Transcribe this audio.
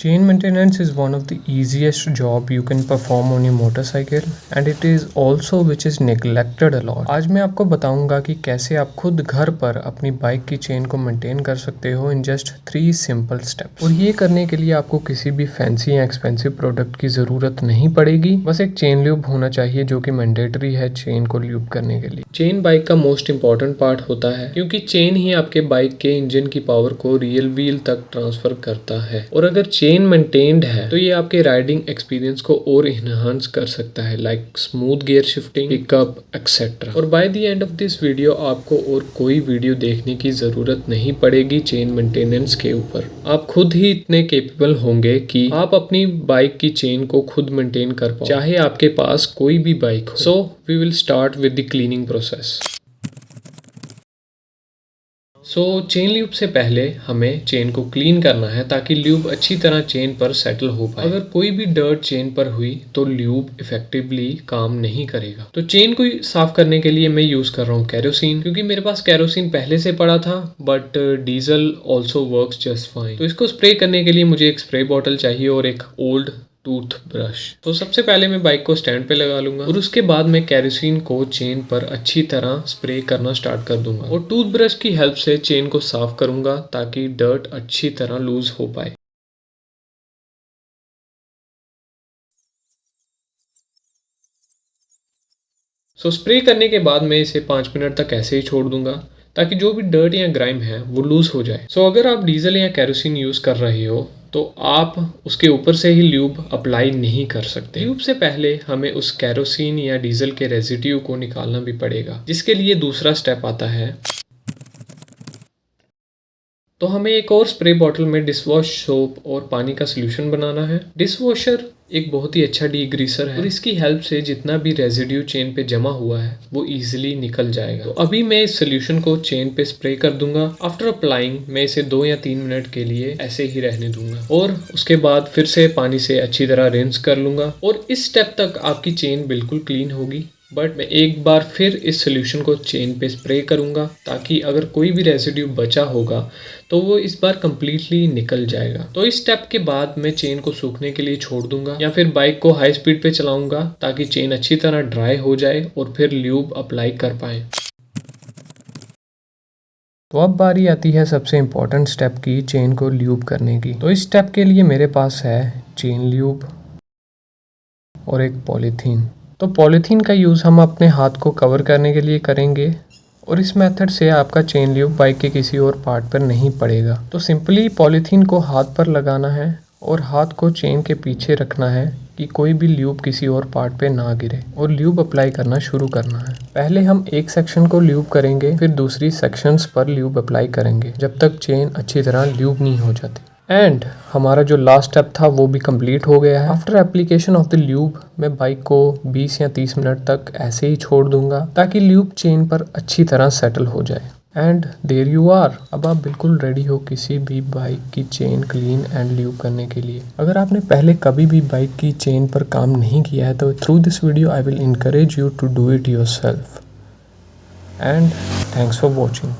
Chain maintenance is one of the easiest job you can perform on your motorcycle and it is also which is neglected a lot. आज मैं आपको बताऊंगा कि कैसे आप खुद घर पर अपनी बाइक की चेन को मेंटेन कर सकते हो इन जस्ट 3 सिंपल स्टेप्स। और ये करने के लिए आपको किसी भी फैंसी या एक्सपेंसिव प्रोडक्ट की जरूरत नहीं पड़ेगी। बस एक चेन ल्यूब होना चाहिए जो कि मैंडेटरी है चेन को ल्यूब करने के लिए। चेन बाइक का मोस्ट इंपॉर्टेंट पार्ट होता है क्योंकि चेन ही आपके बाइक के इंजन की पावर को रियल व्हील तक ट्रांसफर करता है और अगर चेन मेंटेन्ड है तो ये आपके राइडिंग एक्सपीरियंस को और इनहांस कर सकता है, like smooth gear shifting, pickup etcetera. और by the end of this video आपको और कोई वीडियो देखने की जरूरत नहीं पड़ेगी चेन मेंटेनेंस के ऊपर। आप खुद ही इतने केपेबल होंगे कि आप अपनी बाइक की चेन को खुद मेंटेन कर पाओ, चाहे आपके पास कोई भी बाइक हो। So we will start with the cleaning process. Chain lube से पहले हमें चेन को क्लीन करना है ताकि ल्यूब अच्छी तरह चेन पर सेटल हो पाए। अगर कोई भी डर्ट चेन पर हुई तो ल्यूब इफेक्टिवली काम नहीं करेगा। तो चेन को साफ करने के लिए मैं यूज कर रहा हूँ केरोसिन, क्योंकि मेरे पास केरोसिन पहले से पड़ा था but diesel also works just fine. तो इसको स्प्रे करने के लिए मुझे एक स्प्रे बॉटल चाहिए और एक ओल्ड टूथ ब्रश। तो सबसे पहले मैं बाइक को स्टैंड पे लगा लूंगा और उसके बाद मैं केरोसिन को चेन पर अच्छी तरह स्प्रे करना स्टार्ट कर दूंगा और टूथ ब्रश की हेल्प से चेन को साफ करूंगा ताकि डर्ट अच्छी तरह लूज हो पाए। स्प्रे करने के बाद मैं इसे 5 मिनट तक ऐसे ही छोड़ दूंगा ताकि जो भी डर्ट या ग्राइम है वो लूज हो जाए। अगर आप डीजल या केरोसिन यूज कर रहे हो तो आप उसके ऊपर से ही ल्यूब अप्लाई नहीं कर सकते। ल्यूब से पहले हमें उस केरोसिन या डीजल के रेजिड्यू को निकालना भी पड़ेगा, जिसके लिए दूसरा स्टेप आता है। तो हमें एक और स्प्रे बॉटल में डिशवॉश सोप और पानी का सोल्यूशन बनाना है। डिशवॉशर एक बहुत ही अच्छा डीग्रीसर है और इसकी हेल्प से जितना भी रेजिड्यू चेन पे जमा हुआ है वो इजीली निकल जाएगा। तो अभी मैं इस सोल्यूशन को चेन पे स्प्रे कर दूंगा। आफ्टर अप्लाइंग मैं इसे 2 या 3 मिनट के लिए ऐसे ही रहने दूंगा और उसके बाद फिर से पानी से अच्छी तरह रिंस कर लूंगा। और इस स्टेप तक आपकी चेन बिल्कुल क्लीन होगी, बट मैं एक बार फिर इस सोल्यूशन को चेन पे स्प्रे करूंगा ताकि अगर कोई भी रेजिड्यू बचा होगा तो वो इस बार कंप्लीटली निकल जाएगा। तो इस स्टेप के बाद मैं चेन को सूखने के लिए छोड़ दूंगा या फिर बाइक को हाई स्पीड पे चलाऊंगा ताकि चेन अच्छी तरह ड्राई हो जाए और फिर ल्यूब अप्लाई कर पाए। तो अब बारी आती है सबसे इम्पोर्टेंट स्टेप की, चेन को ल्यूब करने की। तो इस स्टेप के लिए मेरे पास है चेन ल्यूब और एक पॉलीथीन। तो पॉलीथीन का यूज़ हम अपने हाथ को कवर करने के लिए करेंगे और इस मेथड से आपका चेन ल्यूब बाइक के किसी और पार्ट पर नहीं पड़ेगा। तो सिंपली पॉलीथीन को हाथ पर लगाना है और हाथ को चेन के पीछे रखना है कि कोई भी ल्यूब किसी और पार्ट पे ना गिरे और ल्यूब अप्लाई करना शुरू करना है। पहले हम एक सेक्शन को ल्यूब करेंगे, फिर दूसरी सेक्शंस पर ल्यूब अप्लाई करेंगे जब तक चेन अच्छी तरह ल्यूब नहीं हो जाती। एंड हमारा जो लास्ट स्टेप था वो भी कंप्लीट हो गया है। After application of the lube मैं बाइक को 20 या 30 मिनट तक ऐसे ही छोड़ दूंगा ताकि ल्यूब चेन पर अच्छी तरह सेटल हो जाए। एंड देयर यू आर, अब आप बिल्कुल रेडी हो किसी भी बाइक की चेन क्लीन एंड ल्यूब करने के लिए। अगर आपने पहले कभी भी बाइक की चेन पर काम नहीं किया है तो through this video I will encourage you to do it yourself. And thanks for watching.